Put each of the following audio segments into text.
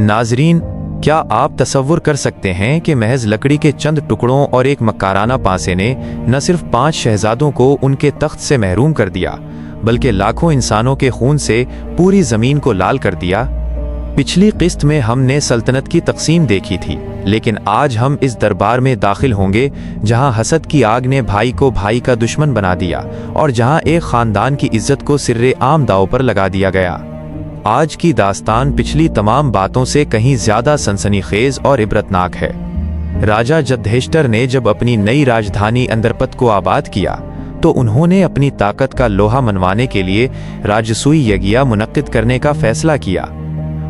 नाजरीन, क्या आप तसव्वुर कर सकते हैं कि महज लकड़ी के चंद टुकड़ों और एक मक्काराना पासे ने न सिर्फ 5 शहजादों को उनके तख्त से महरूम कर दिया, बल्कि लाखों इंसानों के खून से पूरी ज़मीन को लाल कर दिया। पिछली किस्त में हमने सल्तनत की तकसीम देखी थी, लेकिन आज हम इस दरबार में दाखिल होंगे जहां हसद की आग ने भाई को भाई का दुश्मन बना दिया और जहां एक ख़ानदान की इज्जत को सिर्रे आम दांव पर लगा दिया गया। आज की दास्तान पिछली तमाम बातों से कहीं ज्यादा सनसनीखेज और इबरतनाक है। राजा जद्धेश्तर ने जब अपनी नई राजधानी अंदरपत को आबाद किया तो उन्होंने अपनी ताकत का लोहा मनवाने के लिए राजसूई यज्ञ मुनक्किद करने का फैसला किया।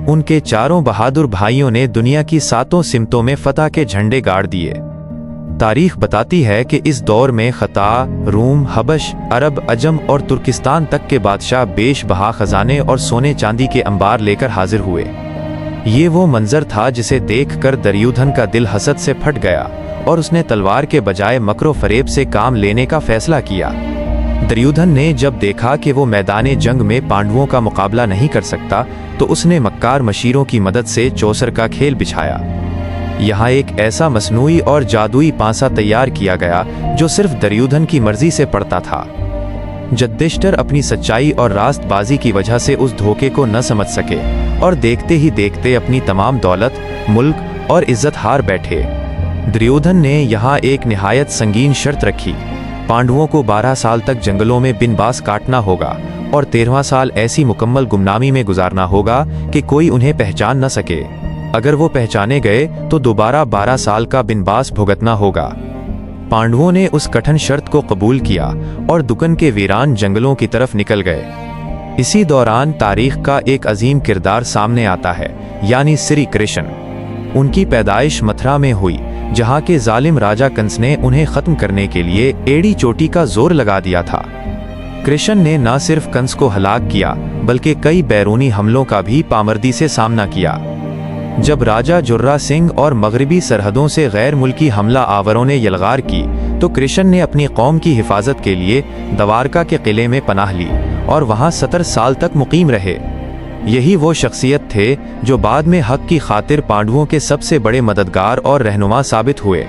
उनके चारों बहादुर भाइयों ने दुनिया की 7 सिमतों में फतह के झंडे गाड़ दिए। तारीख बताती है कि इस दौर में खता, रूम, हबश, अरब, अजम और तुर्किस्तान तक के बादशाह बेश बहा खजाने और सोने चांदी के अंबार लेकर हाजिर हुए। ये वो मंजर था जिसे देखकर दुर्योधन का दिल हसद से फट गया और उसने तलवार के बजाय मकरो फरेब से काम लेने का फैसला किया। दुर्योधन ने जब देखा कि वो मैदाने जंग में पांडवों का मुकाबला नहीं कर सकता तो उसने मक्कार मशीरों की मदद से चौसर का खेल बिछाया। यहाँ एक ऐसा मसनूई और जादुई पांसा तैयार किया गया जो सिर्फ दुर्योधन की मर्जी से पड़ता था। जद्धेश्तर अपनी सच्चाई और रास्तबाजी की वजह से उस धोखे को न समझ सके और देखते ही देखते अपनी तमाम दौलत, मुल्क और इज्जत हार बैठे। दुर्योधन ने यहाँ एक निहायत संगीन शर्त रखी। पांडवों को 12 साल तक जंगलों में बिनबास काटना होगा और 13वां साल ऐसी मुकम्मल गुमनामी में गुजारना होगा कि कोई उन्हें पहचान न सके। अगर वो पहचाने गए तो दोबारा 12 साल का बिनबास भुगतना होगा। पांडवों ने उस कठिन शर्त को कबूल किया और दुकन के वीरान जंगलों की तरफ निकल गए। इसी दौरान तारीख का एक अजीम किरदार सामने आता है, यानी श्री कृष्ण। उनकी पैदाइश मथुरा में हुई, जहाँ के जालिम राजा कंस ने उन्हें खत्म करने के लिए एड़ी चोटी का जोर लगा दिया था। कृष्ण ने न सिर्फ कंस को हलाक किया बल्कि कई बैरूनी हमलों का भी पामर्दी से सामना किया। जब राजा जुर्रा सिंह और मगरबी सरहदों से गैर मुल्की हमला आवरों ने यलगार की तो कृष्ण ने अपनी कौम की हिफाजत के लिए द्वारका के किले में पनाह ली और वहां 70 साल तक मुकीम रहे। यही वो शख्सियत थे जो बाद में हक की खातिर पांडवों के सबसे बड़े मददगार और रहनुमा साबित हुए।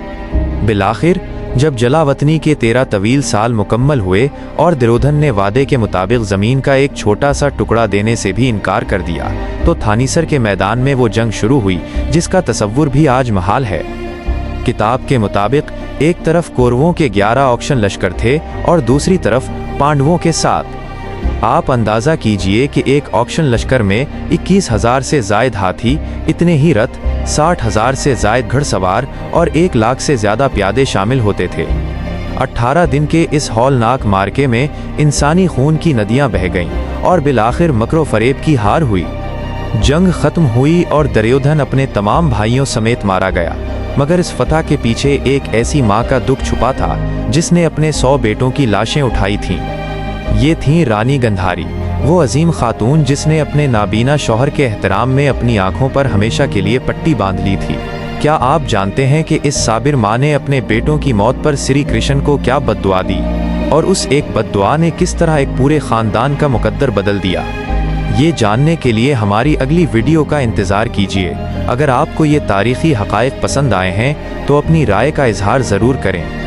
बिलाखिर जब जलावतनी के 13 तवील साल मुकम्मल हुए और दुर्योधन ने वादे के मुताबिक ज़मीन का एक छोटा सा टुकड़ा देने से भी इनकार कर दिया तो थानीसर के मैदान में वो जंग शुरू हुई जिसका तसव्वुर भी आज महाल है। किताब के मुताबिक एक तरफ कौरवों के 11 औक्षण लश्कर थे और दूसरी तरफ पांडवों के 7। आप अंदाज़ा कीजिए कि एक औक्षण लश्कर में 21,000 से ज़ायद हाथी, इतने ही रथ, 60,000 से ज़ायद घड़सवार और 1 लाख से ज़्यादा प्यादे शामिल होते थे। 18 दिन के इस हौलनाक मार्के में इंसानी खून की नदियां बह गईं और बिलाखिर मकरो फरेब की हार हुई। जंग ख़त्म हुई और दुर्योधन अपने तमाम भाइयों समेत मारा गया, मगर इस फतह के पीछे एक ऐसी माँ का दुख छुपा था जिसने अपने 100 बेटों की लाशें उठाई थीं। ये थी रानी गंधारी, वो अजीम खातून जिसने अपने नाबीना शौहर के एहतराम में अपनी आंखों पर हमेशा के लिए पट्टी बांध ली थी। क्या आप जानते हैं कि इस साबिर माँ ने अपने बेटों की मौत पर श्री कृष्ण को क्या बद्दुआ दी और उस एक बद्दुआ ने किस तरह एक पूरे खानदान का मुकद्दर बदल दिया? ये जानने के लिए हमारी अगली वीडियो का इंतज़ार कीजिए। अगर आपको ये तारीख़ी हक़ाइक़ पसंद आए हैं तो अपनी राय का इजहार ज़रूर करें।